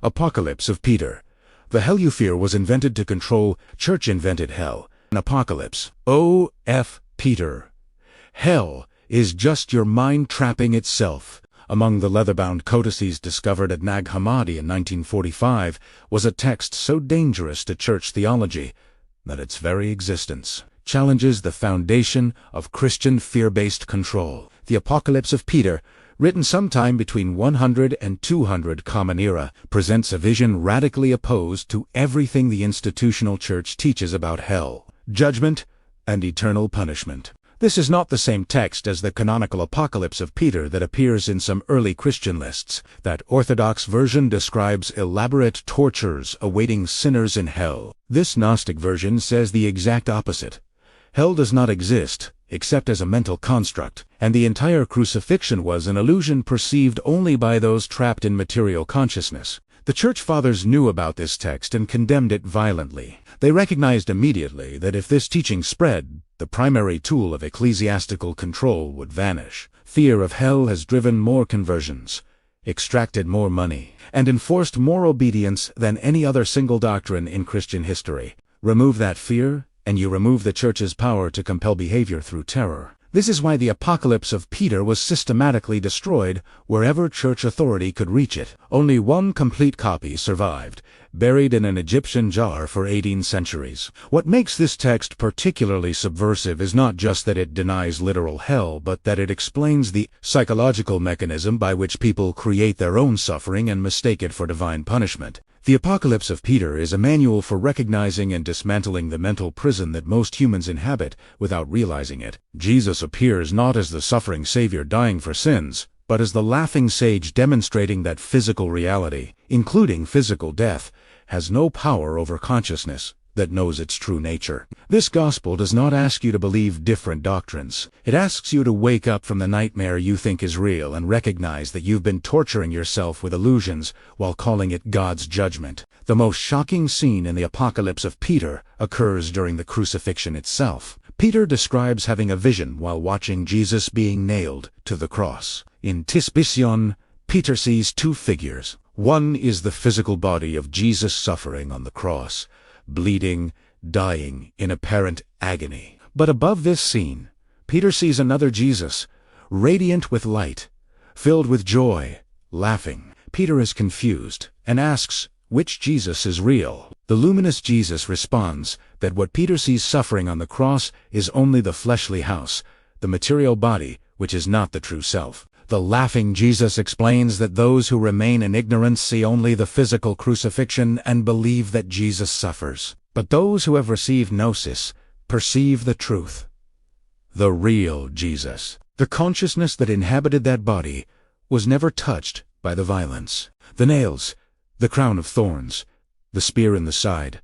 Apocalypse of Peter. The hell you fear was invented to control. Church invented hell. An apocalypse. O.F. Peter. Hell is just your mind trapping itself. Among the leather-bound codices discovered at Nag Hammadi in 1945 was a text so dangerous to church theology that its very existence challenges the foundation of Christian fear-based control. The Apocalypse of Peter, written sometime between 100 and 200 Common Era, presents a vision radically opposed to everything the institutional church teaches about hell, judgment, and eternal punishment. This is not the same text as the canonical Apocalypse of Peter that appears in some early Christian lists. That Orthodox version describes elaborate tortures awaiting sinners in hell. This Gnostic version says the exact opposite. Hell does not exist, except as a mental construct, and the entire crucifixion was an illusion perceived only by those trapped in material consciousness. The Church Fathers knew about this text and condemned it violently. They recognized immediately that if this teaching spread, the primary tool of ecclesiastical control would vanish. Fear of hell has driven more conversions, extracted more money, and enforced more obedience than any other single doctrine in Christian history. Remove that fear, and you remove the Church's power to compel behavior through terror. This is why the Apocalypse of Peter was systematically destroyed wherever church authority could reach it. Only one complete copy survived, buried in an Egyptian jar for 18 centuries. What makes this text particularly subversive is not just that it denies literal hell, but that it explains the psychological mechanism by which people create their own suffering and mistake it for divine punishment. The Apocalypse of Peter is a manual for recognizing and dismantling the mental prison that most humans inhabit without realizing it. Jesus appears not as the suffering Savior dying for sins, but as the laughing sage demonstrating that physical reality, including physical death, has no power over consciousness that knows its true nature. This gospel does not ask you to believe different doctrines. It asks you to wake up from the nightmare you think is real and recognize that you've been torturing yourself with illusions while calling it God's judgment. The most shocking scene in the Apocalypse of Peter occurs during the crucifixion itself. Peter describes having a vision while watching Jesus being nailed to the cross. In Vision, Peter sees two figures. One is the physical body of Jesus suffering on the cross, bleeding, dying in apparent agony. But above this scene, Peter sees another Jesus, radiant with light, filled with joy, laughing. Peter is confused and asks which Jesus is real. The luminous Jesus responds that what Peter sees suffering on the cross is only the fleshly house, the material body, which is not the true self. The laughing Jesus explains that those who remain in ignorance see only the physical crucifixion and believe that Jesus suffers. But those who have received gnosis perceive the truth, the real Jesus. The consciousness that inhabited that body was never touched by the violence. The nails, the crown of thorns, the spear in the side,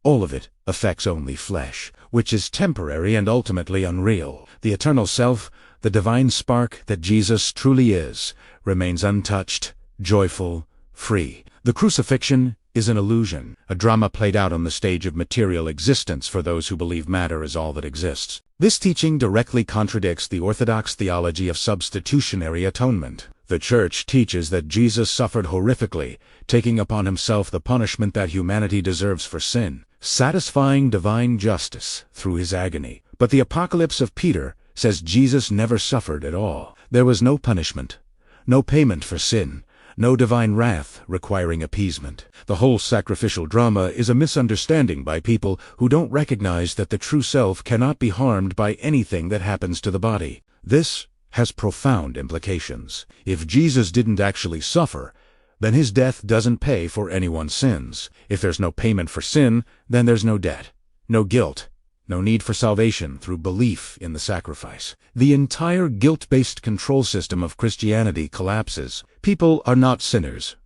all of it affects only flesh, which is temporary and ultimately unreal. The eternal self, the divine spark that Jesus truly is, remains untouched, joyful, free. The crucifixion is an illusion, a drama played out on the stage of material existence for those who believe matter is all that exists. This teaching directly contradicts the Orthodox theology of substitutionary atonement. The Church teaches that Jesus suffered horrifically, taking upon himself the punishment that humanity deserves for sin, satisfying divine justice through his agony. But the Apocalypse of Peter says Jesus never suffered at all. There was no punishment, no payment for sin, no divine wrath requiring appeasement. The whole sacrificial drama is a misunderstanding by people who don't recognize that the true self cannot be harmed by anything that happens to the body. This has profound implications. If Jesus didn't actually suffer, then his death doesn't pay for anyone's sins. If there's no payment for sin, then there's no debt, no guilt, no need for salvation through belief in the sacrifice. The entire guilt-based control system of Christianity collapses. People are not sinners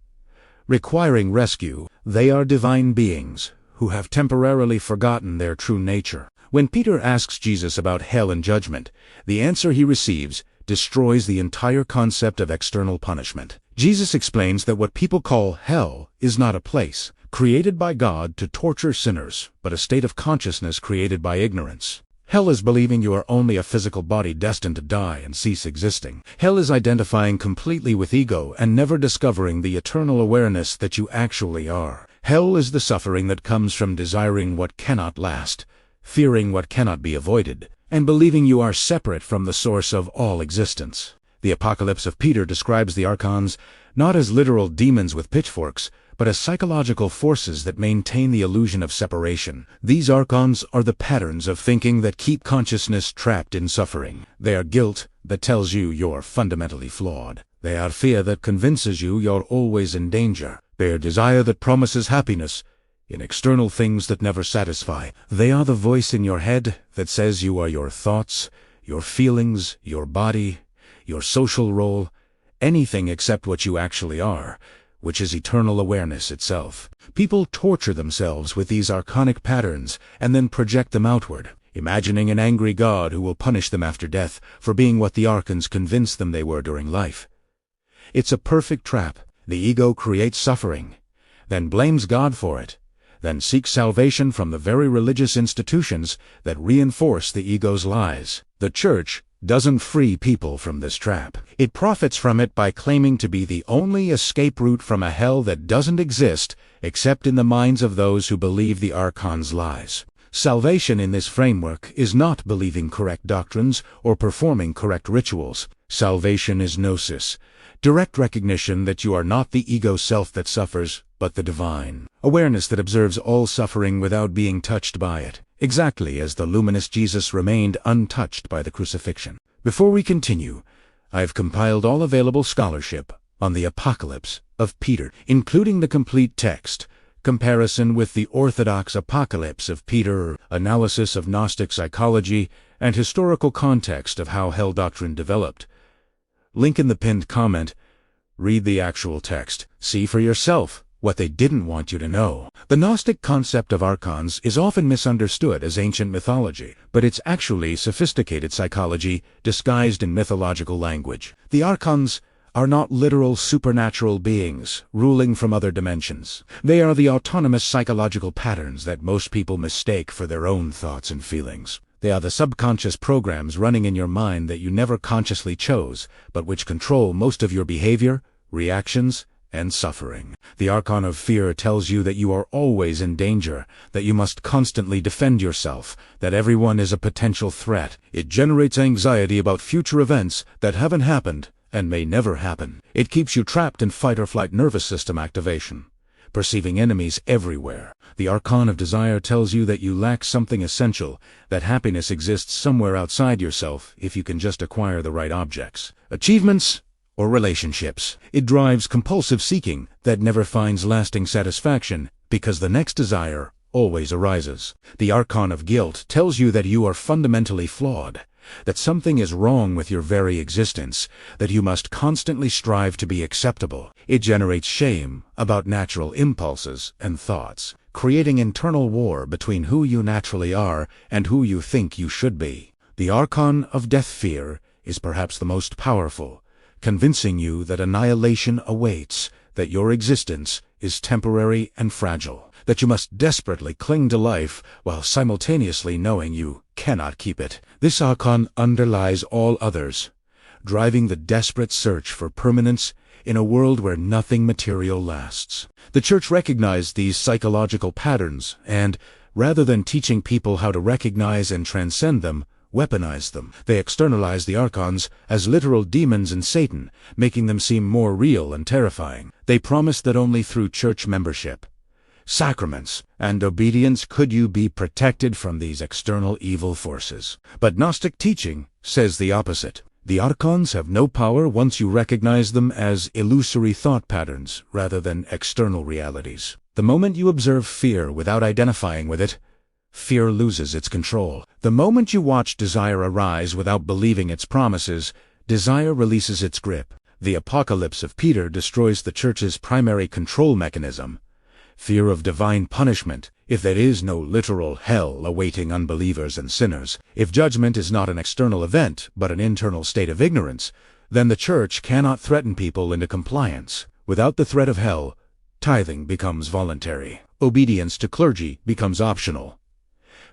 requiring rescue. They are divine beings who have temporarily forgotten their true nature. When Peter asks Jesus about hell and judgment, the answer he receives destroys the entire concept of external punishment. Jesus explains that what people call hell is not a place created by God to torture sinners, but a state of consciousness created by ignorance. Hell is believing you are only a physical body destined to die and cease existing. Hell is identifying completely with ego and never discovering the eternal awareness that you actually are. Hell is the suffering that comes from desiring what cannot last, fearing what cannot be avoided, and believing you are separate from the source of all existence. The Apocalypse of Peter describes the archons not as literal demons with pitchforks, but as psychological forces that maintain the illusion of separation. These archons are the patterns of thinking that keep consciousness trapped in suffering. They are guilt that tells you you're fundamentally flawed. They are fear that convinces you you're always in danger. They are desire that promises happiness in external things that never satisfy. They are the voice in your head that says you are your thoughts, your feelings, your body, your social role, anything except what you actually are, which is eternal awareness itself. People torture themselves with these archonic patterns and then project them outward, imagining an angry God who will punish them after death for being what the archons convinced them they were during life. It's a perfect trap. The ego creates suffering, then blames God for it, then seeks salvation from the very religious institutions that reinforce the ego's lies. The church doesn't free people from this trap. It profits from it by claiming to be the only escape route from a hell that doesn't exist except in the minds of those who believe the archons' lies. Salvation in this framework is not believing correct doctrines or performing correct rituals. Salvation is gnosis, direct recognition that you are not the ego self that suffers, but the divine. Awareness that observes all suffering without being touched by it, exactly as the luminous Jesus remained untouched by the crucifixion. Before we continue, I've compiled all available scholarship on the Apocalypse of Peter, including the complete text, comparison with the Orthodox Apocalypse of Peter, analysis of Gnostic psychology, and historical context of how hell doctrine developed. Link in the pinned comment. Read the actual text. See for yourself what they didn't want you to know. The Gnostic concept of archons is often misunderstood as ancient mythology, but it's actually sophisticated psychology disguised in mythological language. The archons are not literal supernatural beings ruling from other dimensions. They are the autonomous psychological patterns that most people mistake for their own thoughts and feelings. They are the subconscious programs running in your mind that you never consciously chose, but which control most of your behavior, reactions, and suffering. The archon of fear tells you that you are always in danger, that you must constantly defend yourself, that everyone is a potential threat. It generates anxiety about future events that haven't happened and may never happen. It keeps you trapped in fight-or-flight nervous system activation, perceiving enemies everywhere. The archon of desire tells you that you lack something essential, that happiness exists somewhere outside yourself if you can just acquire the right objects, achievements, or relationships. It drives compulsive seeking that never finds lasting satisfaction because the next desire always arises. The archon of guilt tells you that you are fundamentally flawed, that something is wrong with your very existence, that you must constantly strive to be acceptable. It generates shame about natural impulses and thoughts, creating internal war between who you naturally are and who you think you should be. The archon of death fear is perhaps the most powerful, convincing you that annihilation awaits, that your existence is temporary and fragile, that you must desperately cling to life while simultaneously knowing you cannot keep it. This archon underlies all others, driving the desperate search for permanence in a world where nothing material lasts. The Church recognized these psychological patterns and, rather than teaching people how to recognize and transcend them, weaponize them. They externalize the archons as literal demons and Satan, making them seem more real and terrifying. They promised that only through church membership, sacraments, and obedience could you be protected from these external evil forces. But Gnostic teaching says the opposite. The archons have no power once you recognize them as illusory thought patterns rather than external realities. The moment you observe fear without identifying with it, fear loses its control. The moment you watch desire arise without believing its promises, desire releases its grip. The Apocalypse of Peter destroys the Church's primary control mechanism, fear of divine punishment. If there is no literal hell awaiting unbelievers and sinners, if judgment is not an external event but an internal state of ignorance, then the Church cannot threaten people into compliance. Without the threat of hell, tithing becomes voluntary. Obedience to clergy becomes optional.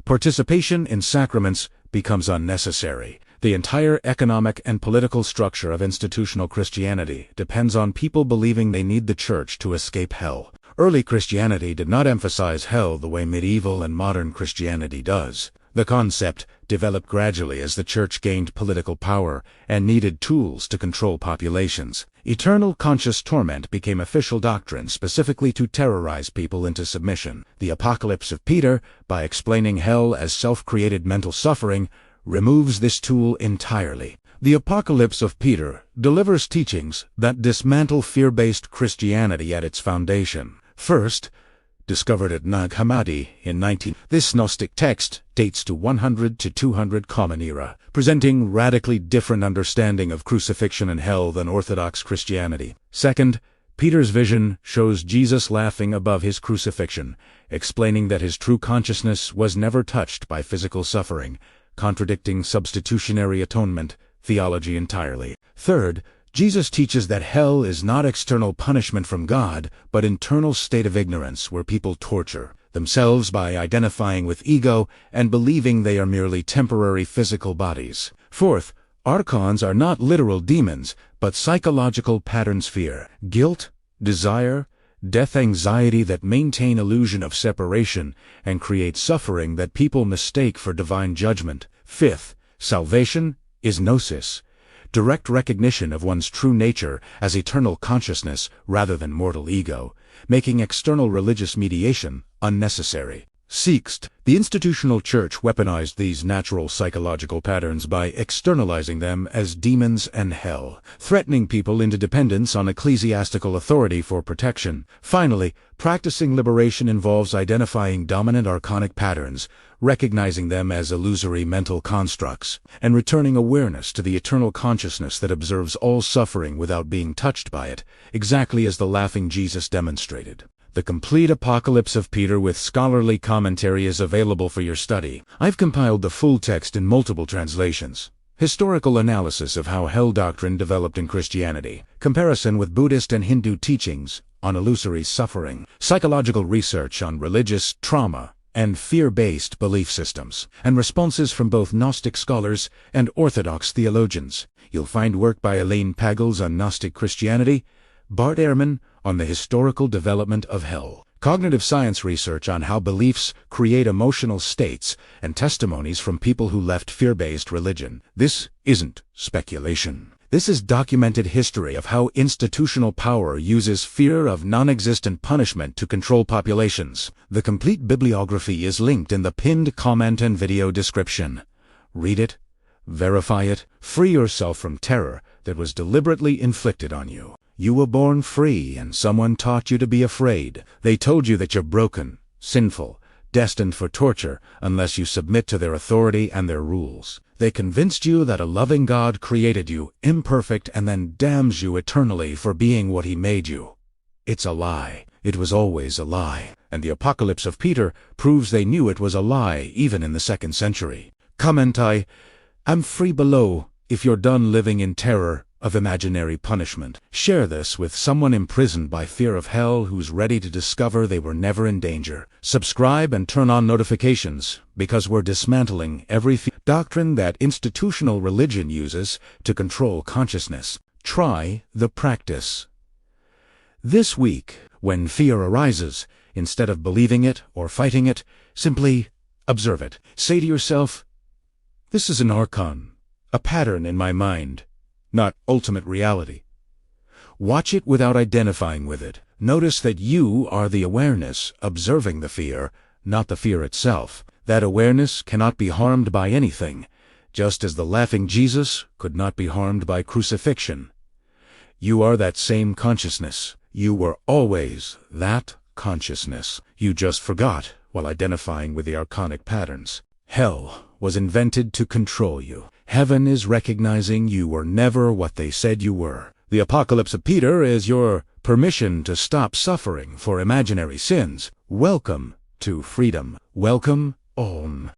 Participation in sacraments becomes unnecessary. The entire economic and political structure of institutional Christianity depends on people believing they need the church to escape hell. Early Christianity did not emphasize hell the way medieval and modern Christianity does. The concept developed gradually as the church gained political power and needed tools to control populations. Eternal conscious torment became official doctrine specifically to terrorize people into submission. The Apocalypse of Peter, by explaining hell as self-created mental suffering, removes this tool entirely. The Apocalypse of Peter delivers teachings that dismantle fear-based Christianity at its foundation. First, discovered at Nag Hammadi in 19. This Gnostic text dates to 100 to 200 Common Era, presenting radically different understanding of crucifixion and hell than Orthodox Christianity. Second, Peter's vision shows Jesus laughing above his crucifixion, explaining that his true consciousness was never touched by physical suffering, contradicting substitutionary atonement theology entirely. Third, Jesus teaches that hell is not external punishment from God, but internal state of ignorance where people torture themselves by identifying with ego and believing they are merely temporary physical bodies. Fourth, archons are not literal demons, but psychological patterns: fear, guilt, desire, death anxiety that maintain illusion of separation and create suffering that people mistake for divine judgment. Fifth, salvation is gnosis, direct recognition of one's true nature as eternal consciousness rather than mortal ego, making external religious mediation unnecessary. Sixth, the institutional church weaponized these natural psychological patterns by externalizing them as demons and hell, threatening people into dependence on ecclesiastical authority for protection. Finally, practicing liberation involves identifying dominant archonic patterns, recognizing them as illusory mental constructs, and returning awareness to the eternal consciousness that observes all suffering without being touched by it, exactly as the laughing Jesus demonstrated. The complete Apocalypse of Peter with scholarly commentary is available for your study. I've compiled the full text in multiple translations. Historical analysis of how hell doctrine developed in Christianity. Comparison with Buddhist and Hindu teachings on illusory suffering. Psychological research on religious trauma and fear-based belief systems. And responses from both Gnostic scholars and Orthodox theologians. You'll find work by Elaine Pagels on Gnostic Christianity, Bart Ehrman on the historical development of hell, cognitive science research on how beliefs create emotional states, and testimonies from people who left fear-based religion. This isn't speculation. This is documented history of how institutional power uses fear of non-existent punishment to control populations. The complete bibliography is linked in the pinned comment and video description. Read it, verify it, free yourself from terror that was deliberately inflicted on you. You were born free, and someone taught you to be afraid. They told you that you're broken, sinful, destined for torture unless you submit to their authority and their rules. They convinced you that a loving God created you imperfect and then damns you eternally for being what He made you. It's a lie. It was always a lie. And the Apocalypse of Peter proves they knew it was a lie even in the 2nd century. Comment: I'm free below if you're done living in terror of imaginary punishment. Share this with someone imprisoned by fear of hell who's ready to discover they were never in danger. Subscribe and turn on notifications, because we're dismantling every doctrine that institutional religion uses to control consciousness. Try the practice. This week, when fear arises, instead of believing it or fighting it, simply observe it. Say to yourself, "This is an archon, a pattern in my mind, not ultimate reality." Watch it without identifying with it. Notice that you are the awareness observing the fear, not the fear itself. That awareness cannot be harmed by anything, just as the laughing Jesus could not be harmed by crucifixion. You are that same consciousness. You were always that consciousness. You just forgot while identifying with the archonic patterns. Hell was invented to control you. Heaven is recognizing you were never what they said you were. The Apocalypse of Peter is your permission to stop suffering for imaginary sins. Welcome to freedom. Welcome, Om.